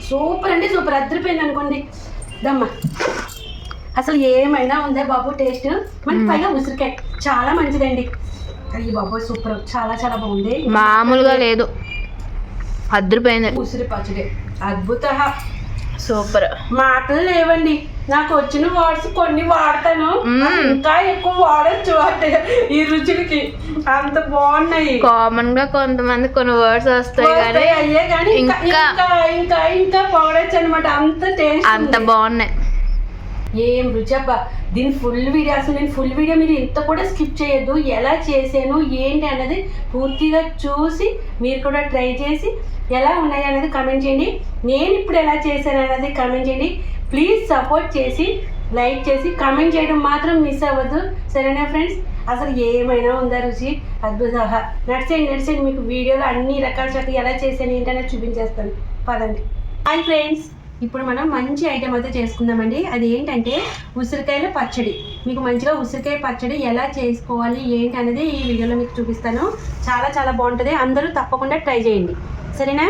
Super అంటే super, అదిరిపోయింది అనుకోండి. దమ్మా అసలు ఏమైనా ఉందే బాబు టేస్ట్. మనకి పైగా ఉసిరికాయ చాలా మంచిదండి. అయ్యి బాబు సూపర్, చాలా చాలా బాగుంది, మామూలుగా లేదు, అదిరిపోయింది. ఉసిరి పచ్చడి అద్భుత, సూపర్. మాటలు లేవండి. నాకు వచ్చిన వర్డ్స్ కొన్ని వాడతాను, ఇంకా ఎక్కువ వాడచ్చు అంటే ఈ రుచులకి అంత బాగున్నాయి. కామన్ గా కొంతమంది కొన్ని వర్డ్స్ వస్తాయి కానీ అయ్యే కానీ ఇంకా ఇంకా ఇంకా పొగడచ్చు అనమాట, అంత టేస్ట్, అంత బాగున్నాయి. ఏం రుచి అబ్బా. దీని ఫుల్ వీడియో, అసలు నేను ఫుల్ వీడియో మీరు ఇంత కూడా స్కిప్ చేయొద్దు. ఎలా చేసాను ఏంటి అన్నది పూర్తిగా చూసి మీరు కూడా ట్రై చేసి ఎలా ఉన్నాయి అనేది కమెంట్ చేయండి. నేను ఇప్పుడు ఎలా చేశాను అనేది కమెంట్ చేయండి. ప్లీజ్ సపోర్ట్ చేసి లైక్ చేసి కమెంట్ చేయడం మాత్రం మిస్ అవ్వద్దు, సరేనా ఫ్రెండ్స్? అసలు ఏమైనా ఉందా రుచి, అద్భుతంగా. నడిచేయండి మీకు వీడియోలో అన్ని రకాల చట్నీ ఎలా చేశాను ఏంటనేది చూపించేస్తాను, పదండి. హాయ్ ఫ్రెండ్స్, ఇప్పుడు మనం మంచి ఐటెం అయితే చేసుకుందామండి. అది ఏంటంటే ఉసిరికాయల పచ్చడి. మీకు మంచిగా ఉసిరికాయ పచ్చడి ఎలా చేసుకోవాలి ఏంటి అనేది ఈ వీడియోలో మీకు చూపిస్తాను. చాలా చాలా బాగుంటుంది, అందరూ తప్పకుండా ట్రై చేయండి, సరేనా?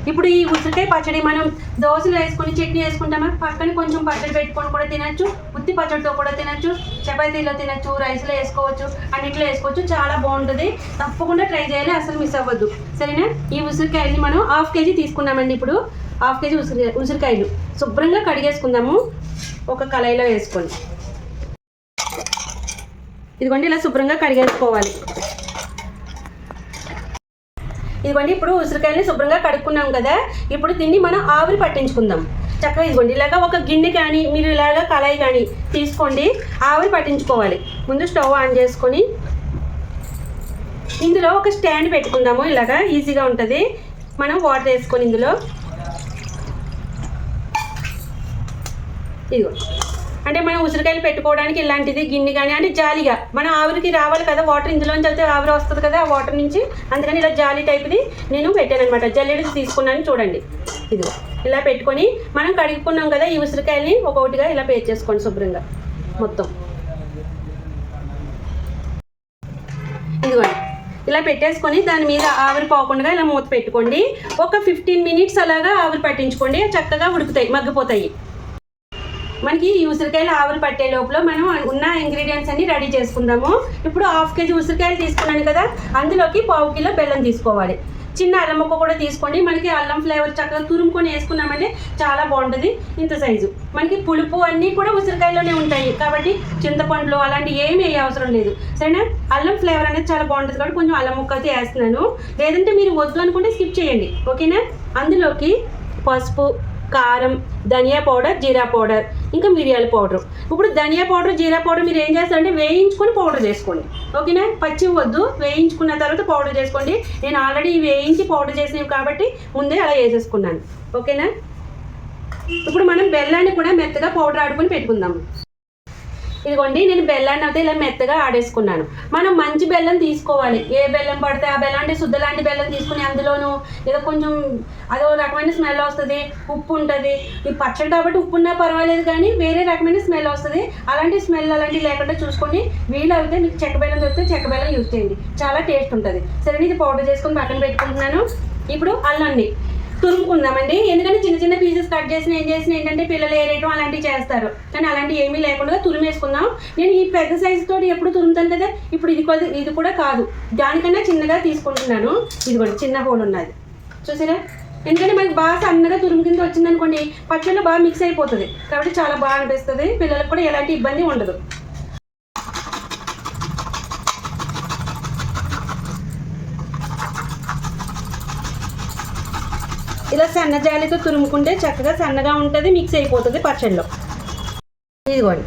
ఇప్పుడు ఈ ఉసిరికాయ పచ్చడి మనం దోశలు వేసుకొని చట్నీ వేసుకుంటామా, పక్కన కొంచెం పచ్చడి పెట్టుకొని కూడా తినచ్చు, ఉత్తి పచ్చడితో కూడా తినచ్చు, చపాతీలో తినచ్చు, రైస్లో వేసుకోవచ్చు, అన్నింటిలో వేసుకోవచ్చు. చాలా బాగుంటుంది, తప్పకుండా ట్రై చేయాలి, అసలు మిస్ అవ్వద్దు, సరేనా? ఈ ఉసిరికాయని మనం 1/2 కేజీ తీసుకున్నామండి. ఇప్పుడు 1/2 కేజీ ఉసిరికాయలు శుభ్రంగా కడిగేసుకుందాము. ఒక కళాయిలో వేసుకొని ఇదిగోండి ఇలా శుభ్రంగా కడిగేసుకోవాలి. ఇదిగోండి ఇప్పుడు ఉసిరికాయలని శుభ్రంగా కడుక్కున్నాం కదా, ఇప్పుడు దీన్ని మనం ఆవిరి పట్టించుకుందాం. చక్కగా ఇదిగోండి ఇలాగా ఒక గిన్నె కానీ మీరు ఇలాగా కళాయి కానీ తీసుకోండి, ఆవిరి పట్టించుకోవాలి. ముందు స్టవ్ ఆన్ చేసుకొని ఇందులో ఒక స్టాండ్ పెట్టుకుందాము, ఇలాగా ఈజీగా ఉంటుంది. మనం వాటర్ వేసుకొని ఇందులో ఇదిగో అంటే మనం ఉసిరికాయలు పెట్టుకోవడానికి ఇలాంటిది గిన్నె కానీ అంటే జాలిగా మనం ఆవిరికి రావాలి కదా, వాటర్ ఇందులోంచి అయితే ఆవిరి వస్తుంది కదా ఆ వాటర్ నుంచి, అందుకని ఇలా జాలి టైప్ది నేను పెట్టాను అనమాట. జల్లెడికి తీసుకున్నాను చూడండి. ఇదిగో ఇలా పెట్టుకొని మనం కడుక్కున్నాం కదా ఈ ఉసిరికాయలని ఒక్కొక్కటిగా ఇలా పేర్చేసుకోండి శుభ్రంగా మొత్తం. ఇదిగోండి ఇలా పెట్టేసుకొని దాని మీద ఆవిరి పోకుండా ఇలా మూత పెట్టుకోండి. ఒక 15 మినిట్స్ అలాగా ఆవిరి పట్టించుకోండి, చక్కగా ఉడుకుతాయి, మగ్గిపోతాయి. మనకి ఈ ఉసిరికాయలు ఆవిరి పట్టే లోపల మనం ఉన్న ఇంగ్రీడియంట్స్ అన్ని రెడీ చేసుకుందాము. ఇప్పుడు 1/2 కేజీ ఉసిరికాయలు తీసుకున్నాను కదా, అందులోకి 1/4 కిలో బెల్లం తీసుకోవాలి. చిన్న అల్లం ముక్క కూడా తీసుకోండి, మనకి అల్లం ఫ్లేవర్ చక్కగా తురుముకొని వేసుకున్నామంటే చాలా బాగుంటుంది. ఇంత సైజు మనకి పులుపు అన్నీ కూడా ఉసిరికాయలోనే ఉంటాయి కాబట్టి చింతపండులు అలాంటి ఏమీ వేయ అవసరం లేదు, సరేనా? అల్లం ఫ్లేవర్ అనేది చాలా బాగుంటుంది కాబట్టి కొంచెం అల్లం ముక్క అయితే వేస్తున్నాను, లేదంటే మీరు వద్దు అనుకుంటే స్కిప్ చేయండి, ఓకేనా? అందులోకి పసుపు, కారం, ధనియా పౌడర్, జీరా పౌడర్, ఇంకా మిరియాల పౌడర్. ఇప్పుడు ధనియా పౌడర్, జీరా పౌడర్ మీరు ఏం చేస్తారంటే వేయించుకొని పౌడర్ చేసుకోండి, ఓకేనా? పచ్చి వద్దు, వేయించుకున్న తర్వాత పౌడర్ చేసుకోండి. నేను ఆల్రెడీ వేయించి పౌడర్ చేసినవి కాబట్టి ముందే అలా వేసేసుకున్నాను, ఓకేనా? ఇప్పుడు మనం బెల్లాన్ని కూడా మెత్తగా పౌడర్ ఆడుకొని పెట్టుకుందాము. ఇదిగోండి నేను బెల్లాన్ని అయితే ఇలా మెత్తగా ఆడేసుకున్నాను. మనం మంచి బెల్లం తీసుకోవాలి, ఏ బెల్లం పడితే ఆ బెల్లం అంటే శుద్ధ లాంటి బెల్లం తీసుకుని అందులోనూ ఏదో కొంచెం అదో రకమైన స్మెల్ వస్తుంది, ఉప్పు ఉంటుంది. ఈ పచ్చడి కాబట్టి ఉప్పు ఉన్నా పర్వాలేదు కానీ వేరే రకమైన స్మెల్ వస్తుంది, అలాంటి స్మెల్ అలాంటివి లేకుండా చూసుకోండి. వీలైతే మీకు చెక్క బెల్లం దొరికితే చెక్క బెల్లం యూజ్ చేయండి, చాలా టేస్ట్ ఉంటుంది, సరే? ఇది పౌడర్ చేసుకొని పక్కన పెట్టుకుంటున్నాను. ఇప్పుడు అల్లాన్ని తురుముకుందామండి, ఎందుకంటే చిన్న చిన్న పీసెస్ కట్ చేసిన ఏం చేసిన ఏంటంటే పిల్లలు ఏరేయడం అలాంటివి చేస్తారు, కానీ అలాంటివి ఏమీ లేకుండా తురిమేసుకుందాం. నేను ఈ పెద్ద సైజుతో ఎప్పుడు తురుముతాను కదా, ఇప్పుడు ఇది కూడా కాదు, దానికన్నా చిన్నగా తీసుకుంటున్నాను. ఇది కూడా చిన్న హోల్ ఉన్నది చూసారా, ఎందుకంటే మనకి బాగా సన్నగా తురుము కింద వచ్చిందనుకోండి పచ్చళ్ళు బాగా మిక్స్ అయిపోతుంది కాబట్టి చాలా బాగా అనిపిస్తుంది, పిల్లలకు కూడా ఎలాంటి ఇబ్బంది ఉండదు. ఇలా సన్న జాలితో తురుముకుంటే చక్కగా సన్నగా ఉంటుంది, మిక్స్ అయిపోతుంది పచ్చడిలో. ఇదిగోండి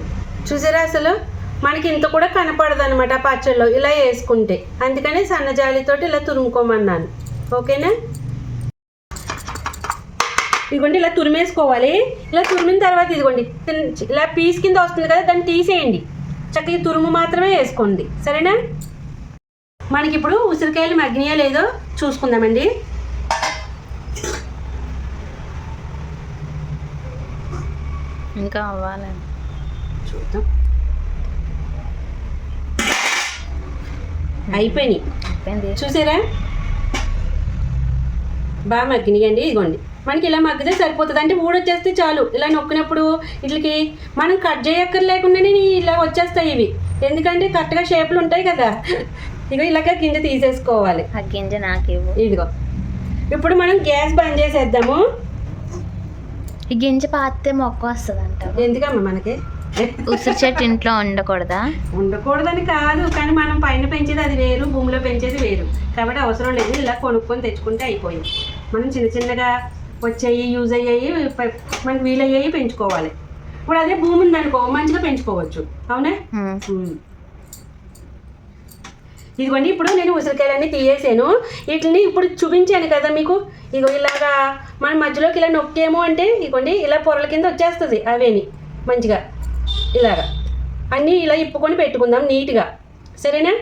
చూసారా, అసలు మనకి ఇంత కూడా కనపడదు అనమాట పచ్చడిలో ఇలా వేసుకుంటే, అందుకని సన్న జాలితోటి ఇలా తురుముకోమన్నాను, ఓకేనా? ఇదిగోండి ఇలా తురిమేసుకోవాలి. ఇలా తురిమిన తర్వాత ఇదిగోండి ఇలా పీస్ కింద వస్తుంది కదా, దాన్ని తీసేయండి, చక్కగా తురుము మాత్రమే వేసుకోండి, సరేనా? మనకి ఇప్పుడు ఉసిరికాయలు మగ్గినాయో లేదో చూసుకుందామండి. ఇంకా అవ్వాలి, చూద్దాం. అయిపోయినాయి చూసారా, బాగా మగ్గినాయండి. ఇదిగోండి మనకి ఇలా మగ్గితే సరిపోతుంది. అంటే ఊడొచ్చేస్తే చాలు. ఇలా నొక్కినప్పుడు వీటికి మనం కట్ చేయక్కర్లేకుండానే ఇలా వచ్చేస్తాయి ఇవి. ఎందుకంటే కరెక్ట్గా షేపులు ఉంటాయి కదా. ఇగో ఇలాగ గింజ తీసేసుకోవాలి. ఆ గింజ నాకు ఇదిగో ఇప్పుడు మనం గ్యాస్ బంద్ చేసేద్దాము. ఈ గింజ పాతే మొక్క వస్తుంది అంట. ఎందుకమ్మా మనకి ఉసిరి చెట్టు ఇంట్లో ఉండకూడదా? ఉండకూడదని కాదు, కానీ మనం పైన పెంచేది అది వేరు, భూమిలో పెంచేది వేరు కాబట్టి అవసరం లేదు. ఇలా కొనుక్కొని తెచ్చుకుంటే అయిపోయింది. మనం చిన్న చిన్నగా వచ్చాయి యూజ్ అయ్యాయి మనకి వీలయ్యాయి పెంచుకోవాలి. ఇప్పుడు అదే భూమి ఉందనుకో మంచిగా పెంచుకోవచ్చు. అవునా? ఇదిగోండి ఇప్పుడు నేను ఉసిరికాయలన్నీ తీయేసాను. వీటిని ఇప్పుడు చూపించాను కదా మీకు. ఇగో ఇలాగా మన మధ్యలోకి ఇలా నొక్కేమో అంటే ఇదిగోండి ఇలా పొరల కింద వచ్చేస్తుంది. అవేని మంచిగా ఇలాగా అన్నీ ఇలా ఇప్పుకొని పెట్టుకుందాం నీట్గా. సరేనా?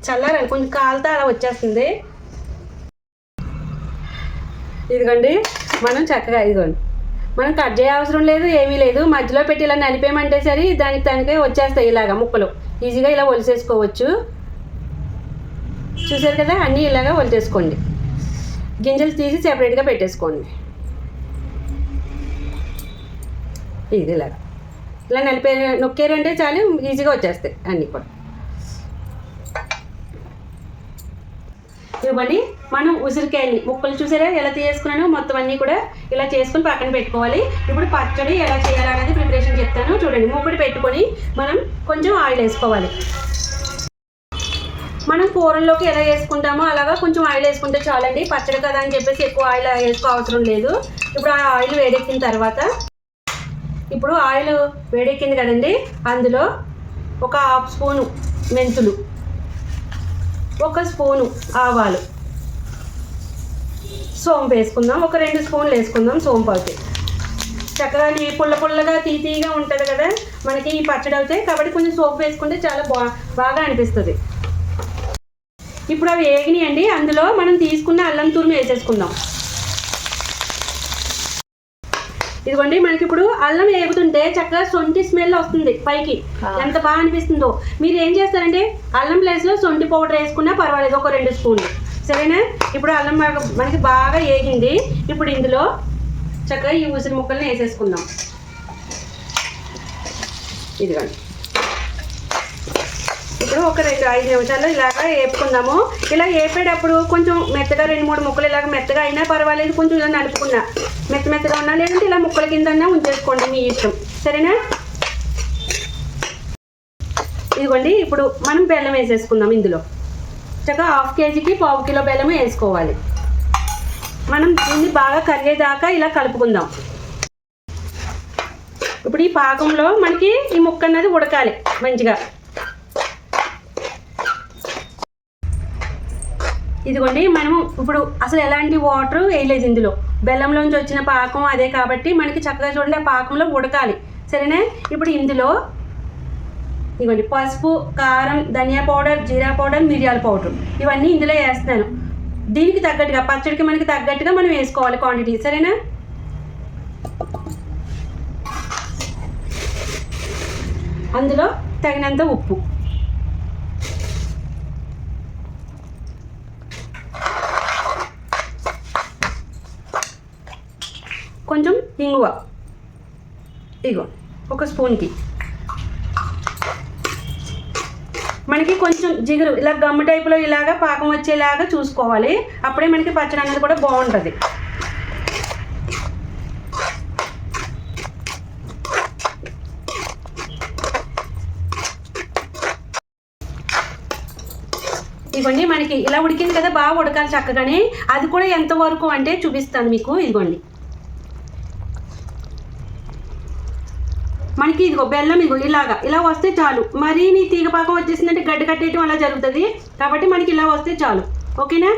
చల్లారాలి, కొంచెం కాలుతో అలా వచ్చేస్తుంది. ఇదిగోండి మనం చక్కగా ఇదిగోండి మనం కట్ చేయ అవసరం లేదు, ఏమీ లేదు. మధ్యలో పెట్టి ఇలా నలిపేయమంటే సరి దానికి దానికే వచ్చేస్తాయి ఇలాగా ముక్కలు. ఈజీగా ఇలా ఒలిసేసుకోవచ్చు. చూసారు కదా, అన్నీ ఇలాగా ఒలిచేసుకోండి. గింజలు తీసి సెపరేట్గా పెట్టేసుకోండి. ఇది ఇలాగా ఇలా నొక్కారంటే చాలు, ఈజీగా వచ్చేస్తాయి అన్నీ కూడా. ఇవ్వండి మనం ఉసిరికాయని ముక్కలు చూసారా ఎలా తీసుకున్నాను. మొత్తం అన్నీ కూడా ఇలా చేసుకుని పక్కన పెట్టుకోవాలి. ఇప్పుడు పచ్చడి ఎలా చేయాలనేది ప్రిపరేషన్ చెప్తాను చూడండి. మూకుడు పెట్టుకొని మనం కొంచెం ఆయిల్ వేసుకోవాలి. మనం కూరల్లోకి ఎలా వేసుకుంటామో అలాగా కొంచెం ఆయిల్ వేసుకుంటే చాలండి. పచ్చడి కదా అని చెప్పేసి ఎక్కువ ఆయిల్ వేసుకో అవసరం లేదు. ఇప్పుడు ఆ ఆయిల్ వేడెక్కిన తర్వాత ఇప్పుడు ఆయిల్ వేడెక్కింది కదండి, అందులో ఒక 1/2 స్పూను మెంతులు, 1 స్పూను ఆవాలు, సోంపు వేసుకుందాం. ఒక 2 స్పూన్లు వేసుకుందాం సోంపు. అయితే చక్కగా పుల్ల పుల్లగా తీగా ఉంటుంది కదా మనకి ఈ పచ్చడి అవుతాయి కాబట్టి కొంచెం సోంపు వేసుకుంటే చాలా బాగా అనిపిస్తుంది. ఇప్పుడు అవి వేగినాయండి, అందులో మనం తీసుకున్న అల్లం తురుము వేసేసుకుందాం. ఇదిగోండి మనకి ఇప్పుడు అల్లం వేగుతుంటే చక్కగా సొంటి స్మెల్ వస్తుంది పైకి, ఎంత బాగా అనిపిస్తుందో. మీరు ఏం చేస్తారంటే అల్లం ప్లేస్లో సొంటి పౌడర్ వేసుకున్నా పర్వాలేదు, ఒక 2 స్పూన్లు. సరేనా? ఇప్పుడు అల్లం మనకి బాగా వేగింది. ఇప్పుడు ఇందులో చక్కగా ఈ ఉసిరి ముక్కల్ని వేసేసుకుందాం. ఇదిగోండి ఇప్పుడు ఒక 2-5 నిమిషాల్లో ఇలాగా వేపుకుందాము. ఇలా వేపేటప్పుడు కొంచెం మెత్తగా 2-3 ముక్కలు ఇలాగ మెత్తగా అయినా పర్వాలేదు, కొంచెం ఇలా నలుపుకున్నా మెత్తగా ఉన్నా, లేదంటే ఇలా ముక్కల కిందన్నా ఉంచేసుకోండి, మీ ఇష్టం. సరేనా? ఇదిగోండి ఇప్పుడు మనం బెల్లం వేసేసుకుందాం. ఇందులో చక్కగా 1/2 కేజీకి 1/4 కిలో బెల్లం వేసుకోవాలి. మనం దీన్ని బాగా కరిగేదాకా ఇలా కలుపుకుందాం. ఇప్పుడు ఈ పాకంలో మనకి ఈ ముక్క అన్నది ఉడకాలి మంచిగా. ఇదిగోండి మనము ఇప్పుడు అసలు ఎలాంటి వాటర్ వేయలేదు ఇందులో, బెల్లంలోంచి వచ్చిన పాకం అదే కాబట్టి మనకి చక్కగా చూడండి ఆ పాకంలో ఉడకాలి. సరేనా? ఇప్పుడు ఇందులో ఇదిగోండి పసుపు, కారం, ధనియా పౌడర్, జీరా పౌడర్, మిరియాల పౌడర్ ఇవన్నీ ఇందులో వేస్తున్నాను. దీనికి తగ్గట్టుగా పచ్చడికి మనకి తగ్గట్టుగా మనం వేసుకోవాలి క్వాంటిటీ. సరేనా? అందులో తగినంత ఉప్పు, కొంచెం ఇంగువ, ఇగో 1 స్పూన్కి. మనకి కొంచెం జిగురు ఇలా గమ్ము టైపులో ఇలాగా పాకం వచ్చేలాగా చూసుకోవాలి. అప్పుడే మనకి పచ్చడి అనేది కూడా బాగుంటుంది. ఇదిగోండి మనకి ఇలా ఉడికింది కదా, బాగా ఉడకాలి చక్కగానే. అది కూడా ఎంతవరకు అంటే చూపిస్తాను మీకు. ఇదిగోండి మనకి ఇదిగో బెల్లం ఇదిగో ఇలా వస్తే చాలు. మరీ నీ తీగపాకం వచ్చేసిందంటే గడ్డ కట్టేయటం అలా జరుగుతుంది కాబట్టి మనకి ఇలా వస్తే చాలు. ఓకేనా?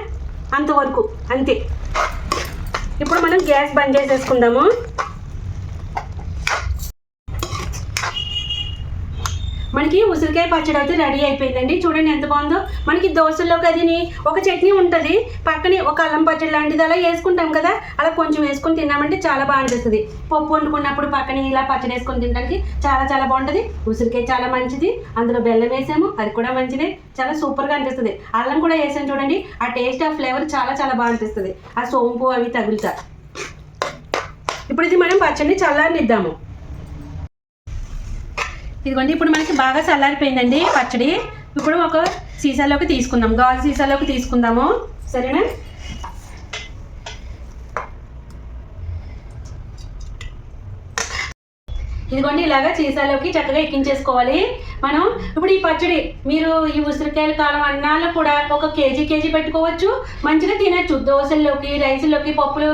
అంతవరకు అంతే. ఇప్పుడు మనం గ్యాస్ బంద్ చేసేసుకుందాము. మనకి ఉసిరికాయ పచ్చడి అయితే రెడీ అయిపోయిందండి. చూడండి ఎంత బాగుందో. మనకి దోశల్లోకి అది ఒక చట్నీ ఉంటుంది, పక్కనే ఒక అల్లం పచ్చడి లాంటిది అలా వేసుకుంటాం కదా, అలా కొంచెం వేసుకొని తిన్నామంటే చాలా బాగా అనిపిస్తుంది. పప్పు వండుకున్నప్పుడు పక్కనే ఇలా పచ్చడి వేసుకొని తినడానికి చాలా చాలా బాగుంటుంది. ఉసిరికాయ చాలా మంచిది, అందులో బెల్లం వేసాము, అది కూడా మంచిదే, చాలా సూపర్గా అనిపిస్తుంది. అల్లం కూడా వేసాము చూడండి, ఆ టేస్ట్ ఆ ఫ్లేవర్ చాలా చాలా బాగా అనిపిస్తుంది. ఆ సోంపు అవి తగులుతా. ఇప్పుడు ఇది మనం పచ్చడిని చల్లారనిద్దాము. ఇదిగోండి ఇప్పుడు మనకి బాగా చల్లారిపోయిందండి పచ్చడి. ఇప్పుడు ఒక సీసాలోకి తీసుకుందాం, గాజు సీసాలోకి తీసుకుందాము. సరేనా? ఇదిగోండి ఇలాగా సీసాలోకి చక్కగా ఎక్కించేసుకోవాలి మనం. ఇప్పుడు ఈ పచ్చడి మీరు ఈ ఉసిరికాయల కాలం అన్నాళ్ళు కూడా ఒక కేజీ పెట్టుకోవచ్చు, మంచిగా తినచ్చు. దోశల్లోకి, రైస్లోకి, పప్పులు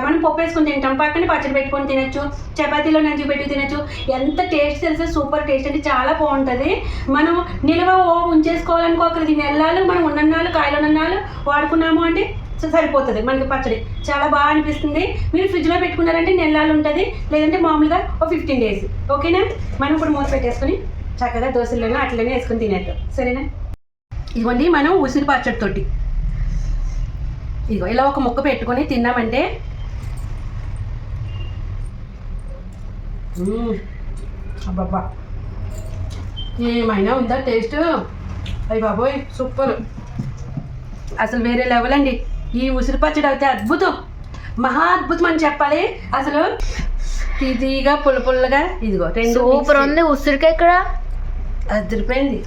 మనం పప్పు వేసుకొని తింటాం, పక్కన పచ్చడి పెట్టుకొని తినచ్చు, చపాతీలో నంచి పెట్టి తినచ్చు. ఎంత టేస్ట్ తెలుసా, సూపర్ టేస్ట్ అంటే చాలా బాగుంటుంది. మనం నిల్వ ఉంచేసుకోవాలనుకో, అక్కడ నెలలు మనం ఉన్నన్నాళ్ళు కాయలు ఉన్నన్నాళ్ళు వాడుకున్నాము అంటే సరిపోతుంది మనకి పచ్చడి. చాలా బాగా అనిపిస్తుంది. మీరు ఫ్రిడ్జ్లో పెట్టుకున్నారంటే నెలలు ఉంటుంది, లేదంటే మామూలుగా ఒక 15 days. ఓకేనా? మనం ఇప్పుడు మూత పెట్టేసుకొని చక్కగా దోశల్లోనే అట్లనే వేసుకొని తినేద్దాం. సరేనా? ఇదిగోండి మనం ఉసిరి పచ్చడితోటి ఇదిగో ఇలా ఒక ముక్క పెట్టుకొని తిన్నామంటే అబ్బబ్బా ఏమైనా ఉందా టేస్ట్? అయ్యి బాబోయ్ సూపర్, అసలు వేరే లెవెల్ అండి. ఈ ఉసిరి పచ్చడి అయితే అద్భుతం, మహా అద్భుతం అని చెప్పాలి. అసలు తీగా పుల్లగా ఇదిగో రెండు సూపర్ ఉంది. ఉసిరికాయ ఇక్కడ అదిరిపోయింది.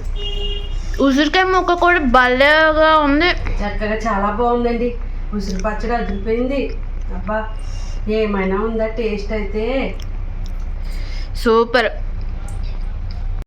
ఉసిరికాయ ముక్క కూడా భలేగా ఉంది, చక్కగా చాలా బాగుందండి. ఉసిరి పచ్చడి అదిరిపోయింది. అబ్బా ఏమైనా ఉందా టేస్ట్ అయితే? సూపర్.